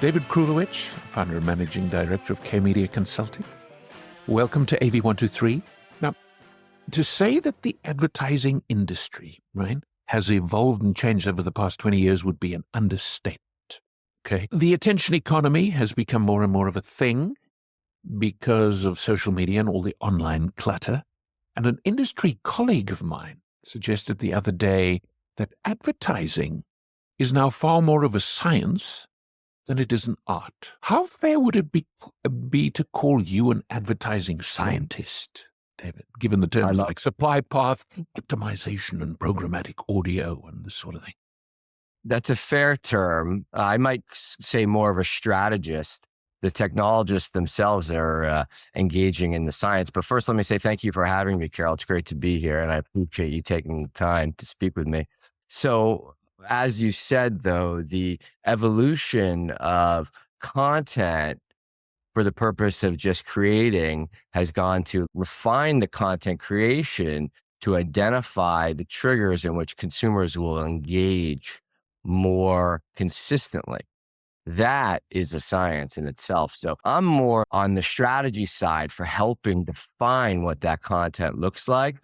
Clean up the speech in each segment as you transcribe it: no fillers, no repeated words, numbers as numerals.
David Krulewich, founder and managing director of K-Media Consulting. Welcome to AV123. Now, to say that the advertising industry, right, has evolved and changed over the past 20 years would be an understatement. Okay. The attention economy has become more and more of a thing because of social media and all the online clutter. And an industry colleague of mine suggested the other day that advertising is now far more of a science than it is an art. How fair would it be to call you an advertising scientist, David, given the terms like supply path, optimization, and programmatic audio and this sort of thing? That's a fair term. I might say more of a strategist. The technologists themselves are engaging in the science. But first, let me say thank you for having me, Carol. It's great to be here, and I appreciate you taking the time to speak with me. So, as you said, though, the evolution of content for the purpose of just creating has gone to refine the content creation to identify the triggers in which consumers will engage more consistently. That is a science in itself. So I'm more on the strategy side for helping define what that content looks like.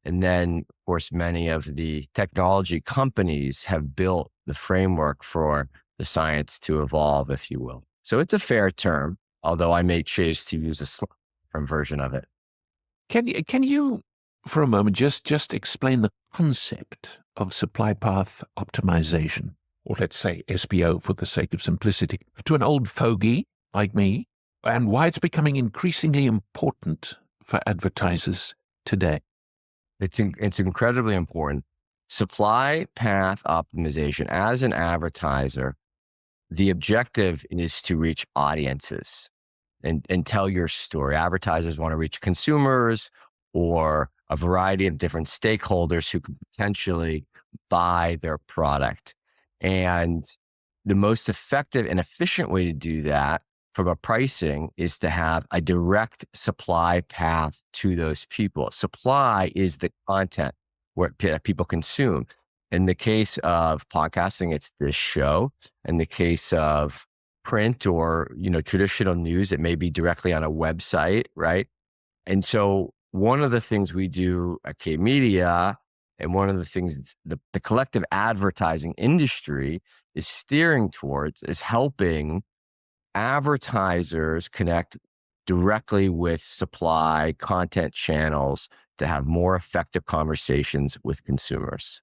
And then, of course, many of the technology companies have built the framework for the science to evolve, if you will. So it's a fair term, although I may choose to use a different version of it. Can you, for a moment, just explain the concept of supply path optimization, or let's say SPO for the sake of simplicity, to an old fogey like me, and why it's becoming increasingly important for advertisers today? It's incredibly important. Supply path optimization, as an advertiser, the objective is to reach audiences and tell your story. Advertisers want to reach consumers or a variety of different stakeholders who could potentially buy their product. And the most effective and efficient way to do that from a pricing is to have a direct supply path to those people. Supply is the content where people consume. In the case of podcasting, it's this show. In the case of print or, traditional news, it may be directly on a website, right? And so one of the things we do at K-Media, and one of the things the collective advertising industry is steering towards, is helping advertisers connect directly with supply content channels to have more effective conversations with consumers.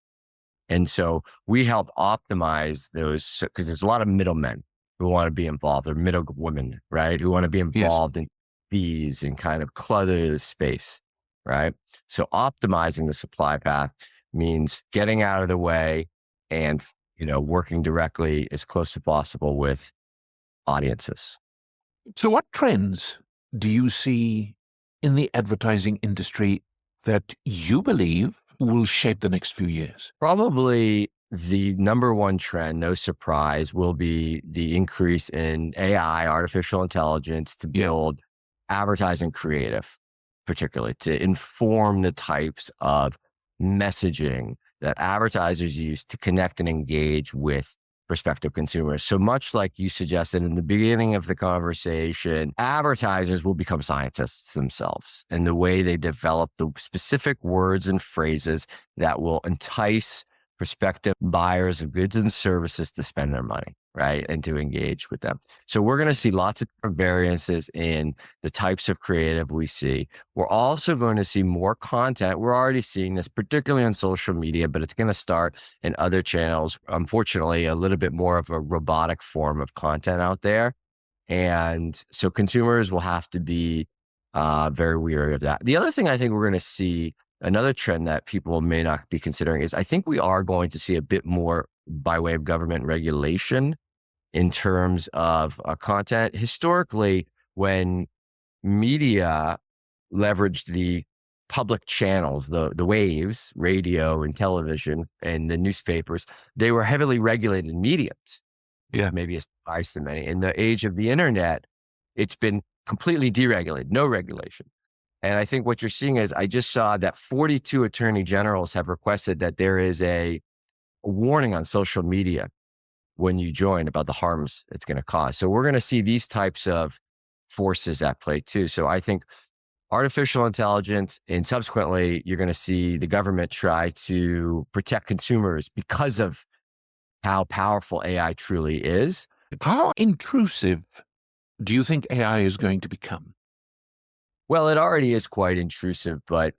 And so we help optimize those, because there's a lot of middlemen who want to be involved, or middle women, right? Who want to be involved in these and kind of clutter the space, right? So optimizing the supply path means getting out of the way and, working directly as close as possible with audiences. So what trends do you see in the advertising industry that you believe will shape the next few years? Probably the number one trend, no surprise, will be the increase in AI, artificial intelligence, to build advertising creative, particularly to inform the types of messaging that advertisers use to connect and engage with prospective consumers. So much like you suggested in the beginning of the conversation, advertisers will become scientists themselves in the way they develop the specific words and phrases that will entice prospective buyers of goods and services to spend their money, right? And to engage with them. So we're going to see lots of different variances in the types of creative we see. We're also going to see more content. We're already seeing this, particularly on social media, but it's going to start in other channels. Unfortunately, a little bit more of a robotic form of content out there. And so consumers will have to be very wary of that. The other thing I think we're going to see, another trend that people may not be considering, is I think we are going to see a bit more by way of government regulation in terms of content. Historically, when media leveraged the public channels, the waves, radio and television and the newspapers, they were heavily regulated mediums. Yeah. Maybe a surprise to many. In the age of the internet, it's been completely deregulated, no regulation. And I think what you're seeing is, I just saw that 42 attorney generals have requested that there is a warning on social media when you join about the harms it's going to cause. So we're going to see these types of forces at play too. So I think artificial intelligence, and subsequently, you're going to see the government try to protect consumers because of how powerful AI truly is. How intrusive do you think AI is going to become? Well, it already is quite intrusive, but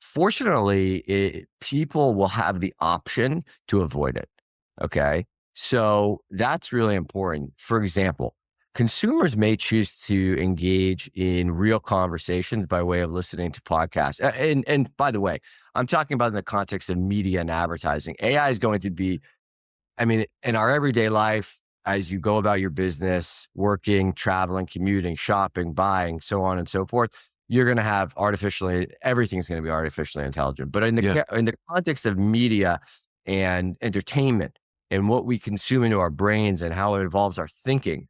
fortunately, people will have the option to avoid it. Okay. So that's really important. For example, consumers may choose to engage in real conversations by way of listening to podcasts. And by the way, I'm talking about in the context of media and advertising. AI is going to be, in our everyday life, as you go about your business, working, traveling, commuting, shopping, buying, so on and so forth, you're going to have everything's going to be artificially intelligent. But in the context of media and entertainment and what we consume into our brains and how it involves our thinking,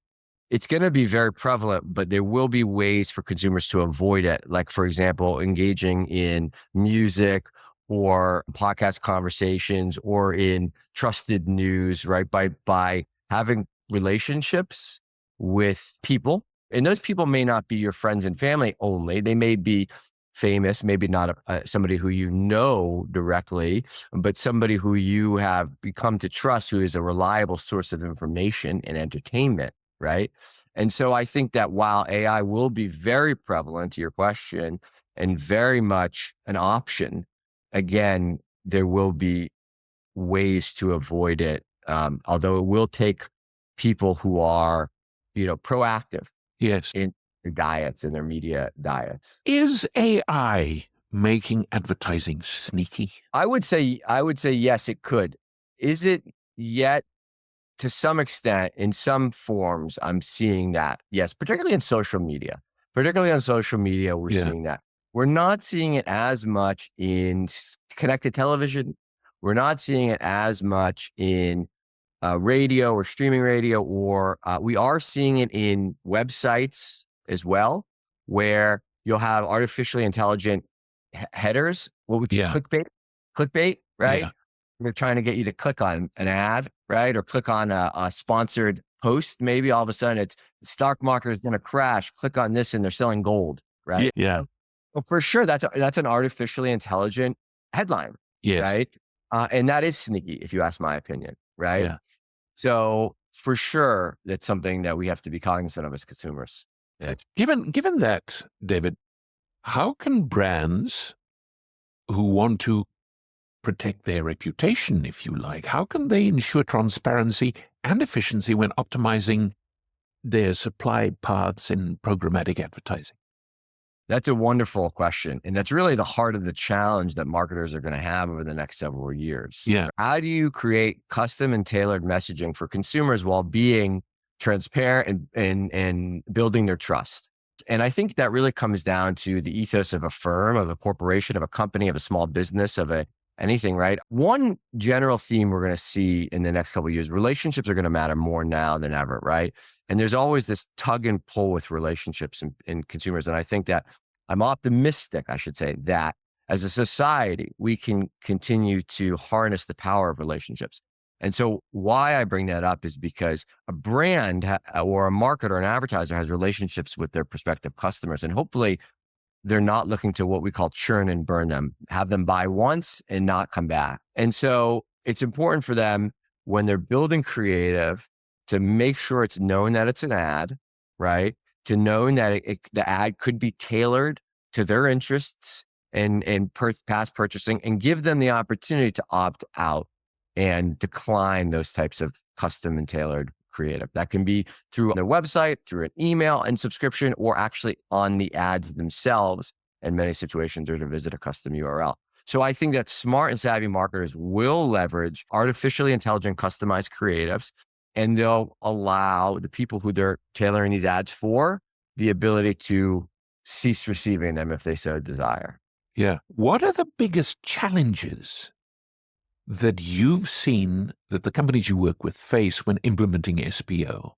it's going to be very prevalent, but there will be ways for consumers to avoid it. Like, for example, engaging in music or podcast conversations or in trusted news, right? By having relationships with people. And those people may not be your friends and family only. They may be famous, maybe not somebody who you know directly, but somebody who you have become to trust, who is a reliable source of information and entertainment, right? And so I think that while AI will be very prevalent to your question and very much an option, again, there will be ways to avoid it. Although it will take people who are, proactive Yes. in their diets and their media diets. Is AI making advertising sneaky? I would say yes, it could. Is it yet? To some extent, in some forms, I'm seeing that. Yes, particularly in social media. Particularly on social media, we're seeing that. We're not seeing it as much in connected television. We're not seeing it as much in radio or streaming radio, or we are seeing it in websites as well, where you'll have artificially intelligent headers, what we call clickbait, right? Yeah. They're trying to get you to click on an ad, right? Or click on a sponsored post. Maybe all of a sudden it's the stock market is going to crash. Click on this and they're selling gold, right? Yeah. Well, for sure, that's an artificially intelligent headline, Yes. right? And that is sneaky, if you ask my opinion, right? Yeah. So for sure, that's something that we have to be cognizant of as consumers. Yeah. Given that, David, how can brands who want to protect their reputation, if you like, how can they ensure transparency and efficiency when optimizing their supply paths in programmatic advertising? That's a wonderful question. And that's really the heart of the challenge that marketers are going to have over the next several years. Yeah. How do you create custom and tailored messaging for consumers while being transparent and building their trust? And I think that really comes down to the ethos of a firm, of a corporation, of a company, of a small business, of anything, right? One general theme we're going to see in the next couple of years, relationships are going to matter more now than ever, right? And there's always this tug and pull with relationships and consumers. And I think that I'm optimistic, I should say, that as a society, we can continue to harness the power of relationships. And so why I bring that up is because a brand or a marketer or an advertiser has relationships with their prospective customers. And hopefully they're not looking to what we call churn and burn them, have them buy once and not come back. And so it's important for them when they're building creative to make sure it's known that it's an ad, right? To know that the ad could be tailored to their interests and past purchasing, and give them the opportunity to opt out and decline those types of custom and tailored creative. That can be through their website, through an email and subscription, or actually on the ads themselves. In many situations, or to visit a custom URL. So I think that smart and savvy marketers will leverage artificially intelligent customized creatives, and they'll allow the people who they're tailoring these ads for the ability to cease receiving them if they so desire. Yeah. What are the biggest challenges that you've seen that the companies you work with face when implementing SPO?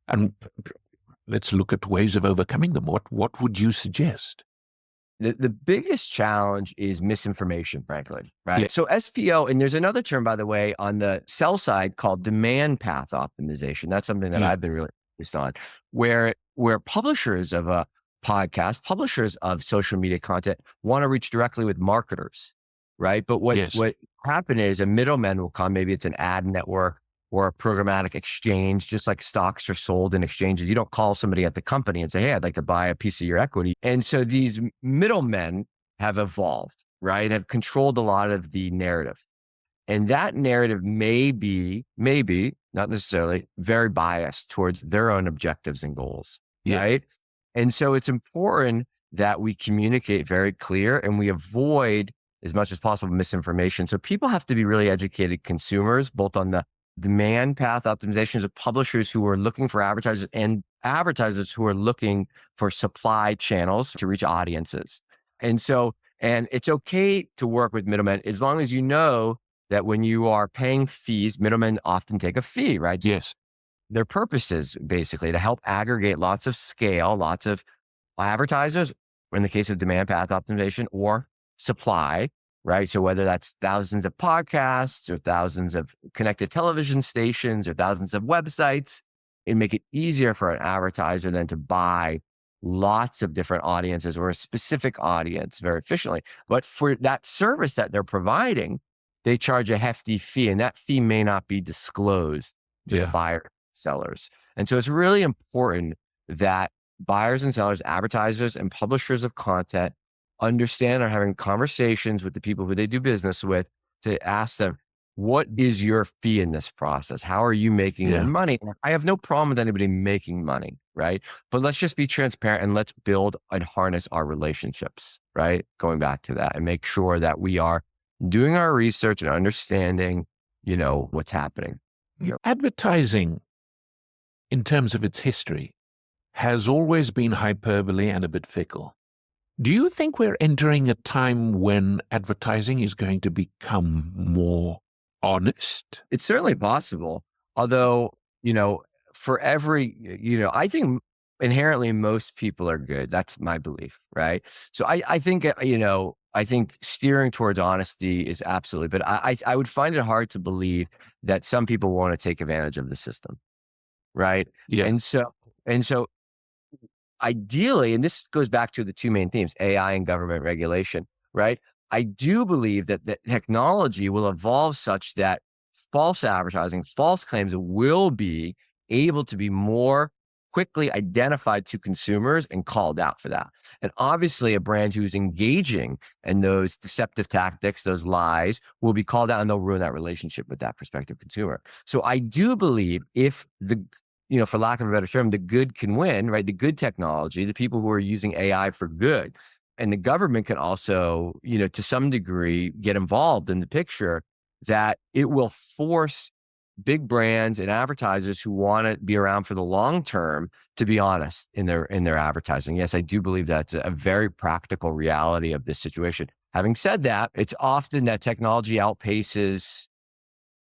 And let's look at ways of overcoming them. What would you suggest? The biggest challenge is misinformation, frankly, right? Yeah. So SPO, and there's another term, by the way, on the sell side called demand path optimization. That's something that Yeah. I've been really focused on, where publishers of a podcast, publishers of social media content want to reach directly with marketers, right? But what Yes. happen is a middleman will come, maybe it's an ad network or a programmatic exchange, just like stocks are sold in exchanges. You don't call somebody at the company and say, hey, I'd like to buy a piece of your equity. And so these middlemen have evolved, right? Have controlled a lot of the narrative. And that narrative may be, not necessarily, very biased towards their own objectives and goals, Yeah. right? And so it's important that we communicate very clear and we avoid as much as possible misinformation. So people have to be really educated consumers, both on the demand path optimizations of publishers who are looking for advertisers and advertisers who are looking for supply channels to reach audiences. And it's okay to work with middlemen as long as you know that when you are paying fees, middlemen often take a fee, right? Yes. Their purpose is basically to help aggregate lots of scale, lots of advertisers, in the case of demand path optimization, or supply, right? So whether that's thousands of podcasts or thousands of connected television stations or thousands of websites, and make it easier for an advertiser then to buy lots of different audiences or a specific audience very efficiently. But for that service that they're providing, they charge a hefty fee, and that fee may not be disclosed to the buyer sellers. And so it's really important that buyers and sellers, advertisers and publishers of content understand are having conversations with the people who they do business with to ask them, what is your fee in this process? How are you making your money? I have no problem with anybody making money, right? But let's just be transparent and let's build and harness our relationships, right? Going back to that and make sure that we are doing our research and understanding, what's happening. Advertising, in terms of its history, has always been hyperbole and a bit fickle. Do you think we're entering a time when advertising is going to become more honest? It's certainly possible. Although, for every, I think inherently most people are good. That's my belief, right? So I think, I think steering towards honesty is absolutely, but I would find it hard to believe that some people want to take advantage of the system, right? Yeah. And so ideally, and this goes back to the two main themes, AI and government regulation, right? I do believe that the technology will evolve such that false advertising, false claims will be able to be more quickly identified to consumers and called out for that. And obviously a brand who's engaging in those deceptive tactics, those lies, will be called out and they'll ruin that relationship with that prospective consumer. So I do believe if for lack of a better term, the good can win, right? The good technology, the people who are using AI for good, and the government can also, to some degree get involved in the picture, that it will force big brands and advertisers who want to be around for the long term to be honest in their advertising. Yes, I do believe that's a very practical reality of this situation. Having said that, it's often that technology outpaces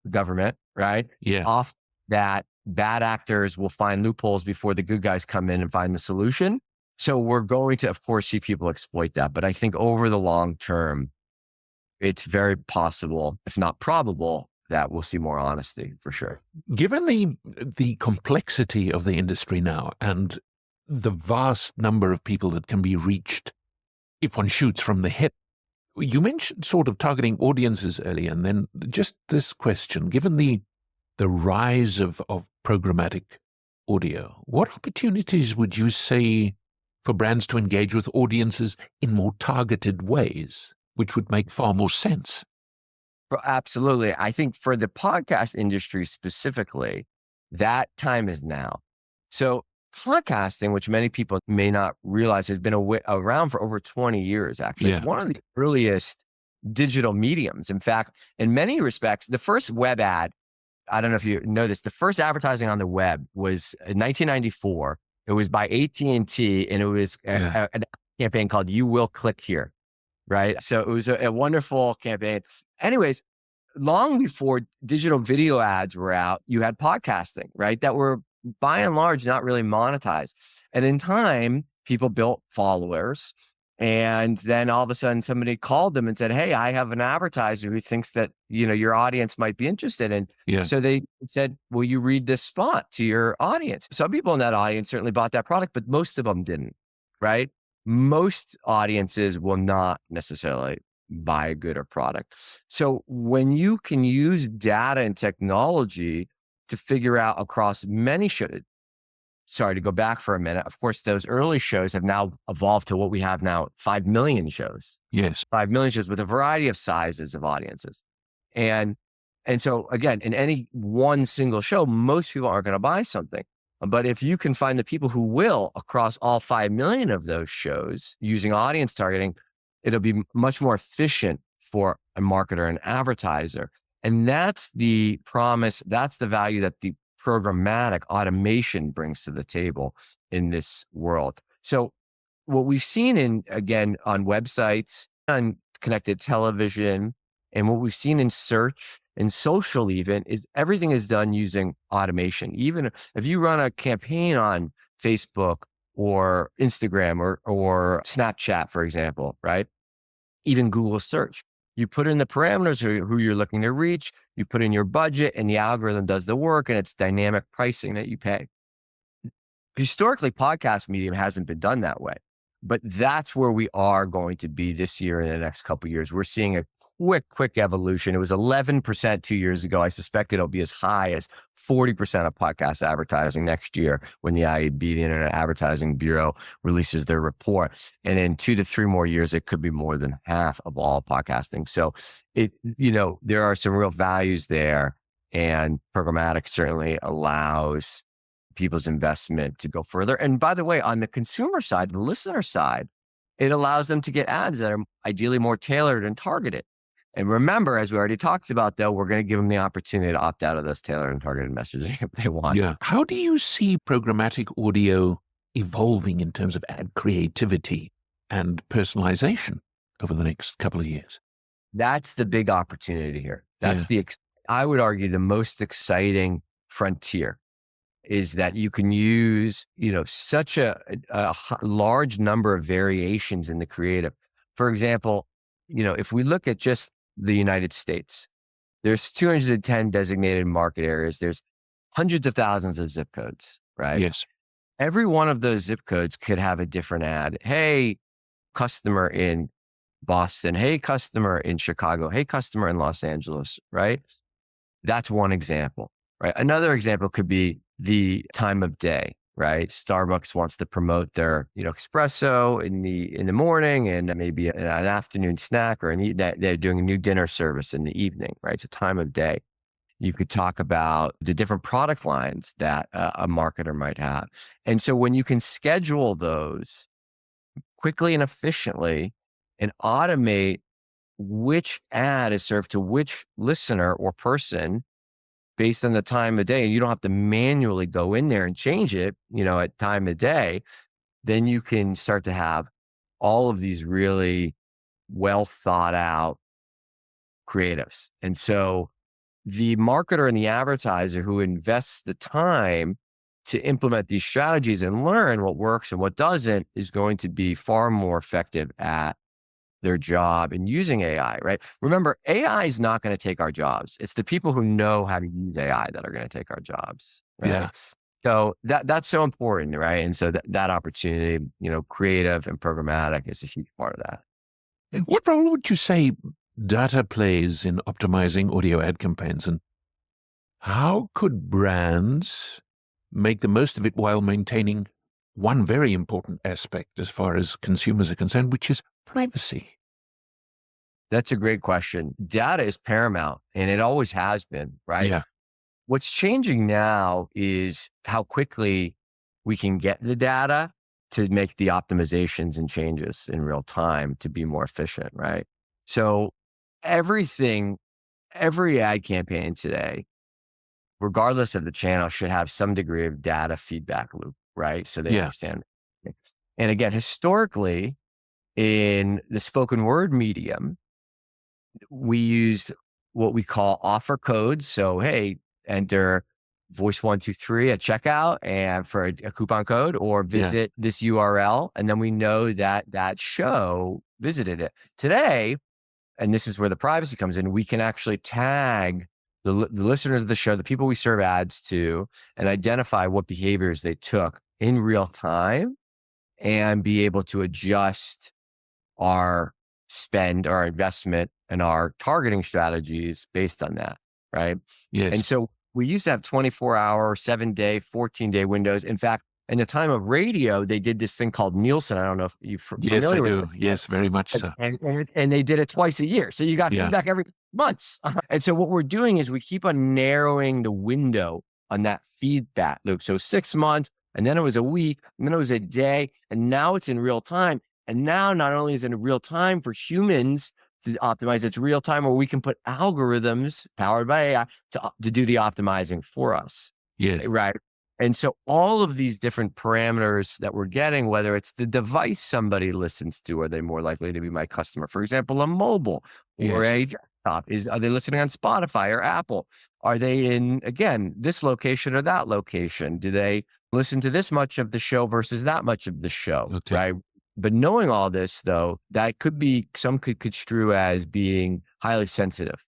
government, right? Yeah. Off that bad actors will find loopholes before the good guys come in and find the solution. So we're going to, of course, see people exploit that. But I think over the long term, it's very possible, if not probable, that we'll see more honesty for sure. Given the complexity of the industry now and the vast number of people that can be reached if one shoots from the hip, you mentioned sort of targeting audiences earlier, and then just this question, given the rise of programmatic audio, what opportunities would you say for brands to engage with audiences in more targeted ways, which would make far more sense? Absolutely. I think for the podcast industry specifically, that time is now. So podcasting, which many people may not realize, has been around for over 20 years, actually. It's one of the earliest digital mediums. In fact, in many respects, the first web ad, I don't know if you know this, the first advertising on the web was in 1994. It was by AT&T, and it was a campaign called You Will Click Here, right? So it was a wonderful campaign. Anyways, long before digital video ads were out, you had podcasting, right? That were by and large not really monetized. And in time, people built followers And then all of a sudden somebody called them and said, hey, I have an advertiser who thinks that, your audience might be interested. And Yeah. so they said, will you read this spot to your audience? Some people in that audience certainly bought that product, but most of them didn't, right? Most audiences will not necessarily buy a good or product. So when you can use data and technology to figure out across many shows, sorry to go back for a minute. Of course, those early shows have now evolved to what we have now, 5 million shows. Yes. 5 million shows with a variety of sizes of audiences. And so again, in any one single show, most people aren't going to buy something. But if you can find the people who will across all 5 million of those shows using audience targeting, it'll be much more efficient for a marketer and advertiser. And that's the promise. That's the value that the programmatic automation brings to the table in this world. So what we've seen again, on websites, on connected television, and what we've seen in search and social even, is everything is done using automation. Even if you run a campaign on Facebook or Instagram or Snapchat, for example, right? Even Google search, you put in the parameters who you're looking to reach, you put in your budget, and the algorithm does the work, and it's dynamic pricing that you pay. Historically, podcast medium hasn't been done that way, but that's where we are going to be this year and the next couple of years. We're seeing a quick evolution. It was 11% 2 years ago. I suspect it'll be as high as 40% of podcast advertising next year when the IAB, the Internet Advertising Bureau, releases their report. And in 2 to 3 more years, it could be more than half of all podcasting. So there are some real values there, and programmatic certainly allows people's investment to go further. And by the way, on the consumer side, the listener side, it allows them to get ads that are ideally more tailored and targeted. And remember, as we already talked about, though, we're going to give them the opportunity to opt out of those tailored and targeted messaging if they want. Yeah. How do you see programmatic audio evolving in terms of ad creativity and personalization over the next couple of years? That's the big opportunity here. That's I would argue, the most exciting frontier is that you can use, such a large number of variations in the creative. For example, if we look at just the United States, there's 210 designated market areas. There's hundreds of thousands of zip codes, right? Yes. Every one of those zip codes could have a different ad. Hey, customer in Boston. Hey, customer in Chicago. Hey, customer in Los Angeles, right? That's one example, right? Another example could be the time of day, right? Starbucks wants to promote their, espresso in the morning, and maybe an afternoon snack, or they're doing a new dinner service in the evening, right? So time of day. You could talk about the different product lines that a marketer might have. And so when you can schedule those quickly and efficiently and automate which ad is served to which listener or person based on the time of day, and you don't have to manually go in there and change it, at time of day, then you can start to have all of these really well thought out creatives. And so the marketer and the advertiser who invests the time to implement these strategies and learn what works and what doesn't is going to be far more effective at their job in using AI, right? Remember, AI is not going to take our jobs. It's the people who know how to use AI that are going to take our jobs. Right? Yeah. So that's so important, right? And so that opportunity, creative and programmatic is a huge part of that. What role would you say data plays in optimizing audio ad campaigns, and how could brands make the most of it while maintaining one very important aspect as far as consumers are concerned, which is privacy? That's a great question. Data is paramount, and it always has been, right? Yeah. What's changing now is how quickly we can get the data to make the optimizations and changes in real time to be more efficient, right? So every ad campaign today, regardless of the channel, should have some degree of data feedback loop, right? So they understand. And again, historically, in the spoken word medium, we used what we call offer codes. So, hey, enter Voice123 at checkout and for a coupon code, or visit this URL. And then we know that that show visited it. Today, and this is where the privacy comes in, we can actually tag the listeners of the show, the people we serve ads to, and identify what behaviors they took in real time and be able to adjust our spend, our investment, and our targeting strategies based on that, right? Yes. And so we used to have 24-hour, 7-day, 14-day windows. In fact, in the time of radio, they did this thing called Nielsen. I don't know if you're familiar Yes, I with do. it. Yes, very much so. And they did it twice a year. So you got feedback every months. And so what we're doing is we keep on narrowing the window on that feedback loop. So 6 months, and then it was a week, and then it was a day, and now it's in real time. And now not only is it in real time for humans to optimize, it's real time where we can put algorithms powered by AI to do the optimizing for us. Yes. Right. And so all of these different parameters that we're getting, whether it's the device somebody listens to, are they more likely to be my customer? For example, a mobile or a desktop. Are they listening on Spotify or Apple? Are they in, again, this location or that location? Do they listen to this much of the show versus that much of the show? Okay. Right. But knowing all this, though, that could be, some could construe as being highly sensitive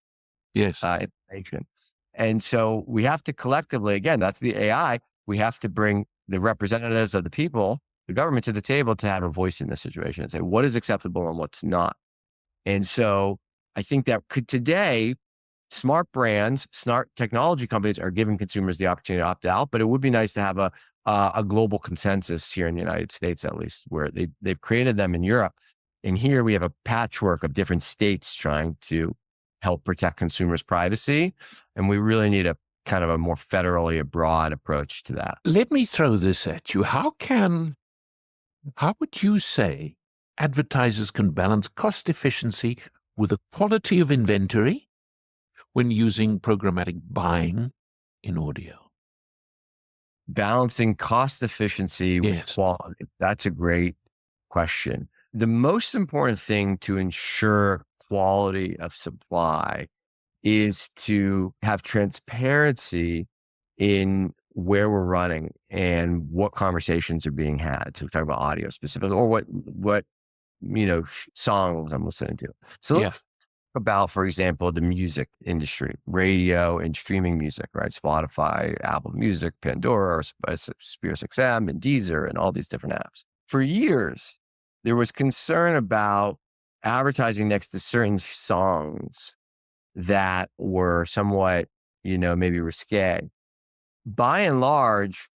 information. And so we have to collectively, again, that's the AI, we have to bring the representatives of the people, the government, to the table to have a voice in this situation and say what is acceptable and what's not. And so I think that today, smart brands, smart technology companies are giving consumers the opportunity to opt out, but it would be nice to have a global consensus here in the United States, at least, where they've created them in Europe. And here we have a patchwork of different states trying to help protect consumers' privacy. And we really need a kind of a more federally broad approach to that. Let me throw this at you. How would you say advertisers can balance cost efficiency with the quality of inventory when using programmatic buying in audio? Balancing cost efficiency with quality. That's a great question. The most important thing to ensure quality of supply is to have transparency in where we're running and what conversations are being had. So we talk about audio specifically, or what songs I'm listening to. So let's talk about, for example, the music industry, radio and streaming music, right? Spotify, Apple Music, Pandora, SiriusXM, and Deezer, and all these different apps. For years, there was concern about advertising next to certain songs that were somewhat, maybe risque. By and large,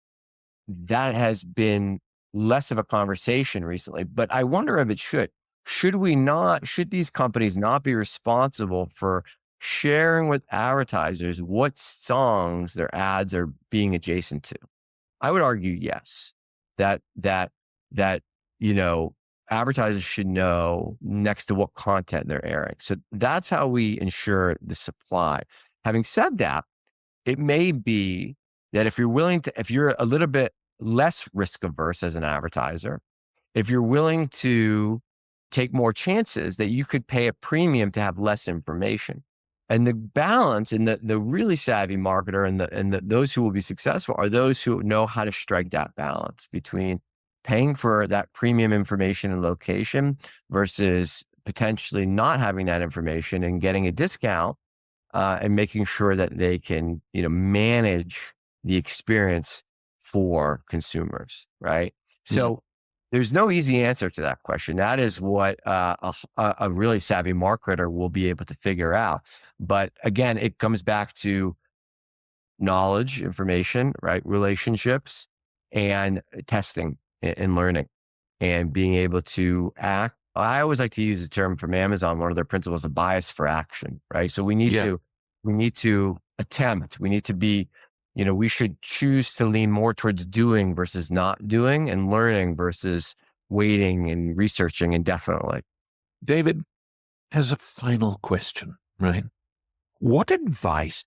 that has been less of a conversation recently, but I wonder if it should. Should these companies not be responsible for sharing with advertisers what songs their ads are being adjacent to? I would argue yes, that advertisers should know next to what content they're airing. So that's how we ensure the supply. Having said that, it may be that if you're a little bit less risk averse as an advertiser, if you're willing to take more chances, that you could pay a premium to have less information. And the balance, and the really savvy marketer and those who will be successful are those who know how to strike that balance between paying for that premium information and location versus potentially not having that information and getting a discount, and making sure that they can, manage the experience for consumers, right? So there's no easy answer to that question. That is what a really savvy marketer will be able to figure out. But again, it comes back to knowledge, information, right? Relationships, and testing and learning, and being able to act. I always like to use the term from Amazon. One of their principles of bias for action, right? So we need to attempt. We need to be, we should choose to lean more towards doing versus not doing, and learning versus waiting and researching indefinitely. David, as a final question, right? What advice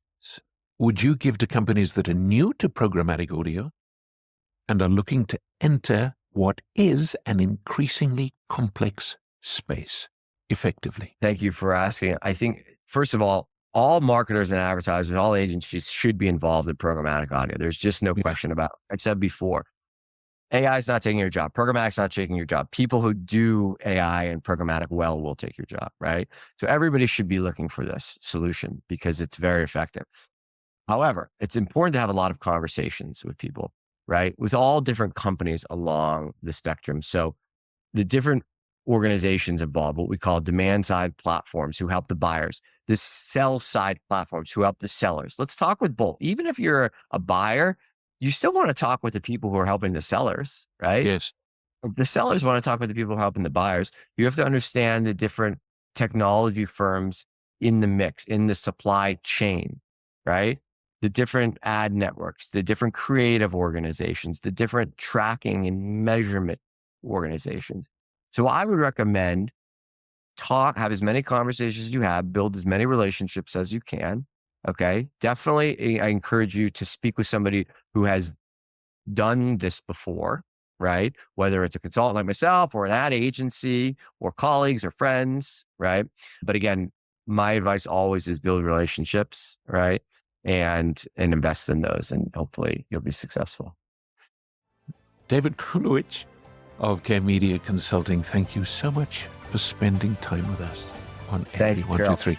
would you give to companies that are new to programmatic audio and are looking to enter what is an increasingly complex space effectively? Thank you for asking. I think, first of all all marketers and advertisers, all agencies should be involved in programmatic audio. There's just no question about it. I've said before, AI is not taking your job. Programmatic's not taking your job. People who do AI and programmatic well will take your job, right? So everybody should be looking for this solution because it's very effective. However, it's important to have a lot of conversations with people, right? With all different companies along the spectrum. So the different organizations involved, what we call demand side platforms who help the buyers, the sell side platforms who help the sellers. Let's talk with both. Even if you're a buyer, you still want to talk with the people who are helping the sellers, right? Yes. If the sellers want to talk with the people who are helping the buyers. You have to understand the different technology firms in the mix, in the supply chain, right? The different ad networks, the different creative organizations, the different tracking and measurement organizations. So I would recommend have as many conversations as you have, build as many relationships as you can. Okay. Definitely, I encourage you to speak with somebody who has done this before, right? Whether it's a consultant like myself or an ad agency or colleagues or friends, right? But again, my advice always is build relationships, right? And invest in those, and hopefully you'll be successful. David Krulewich of K Media Consulting, thank you so much for spending time with us on Thank you, AV123.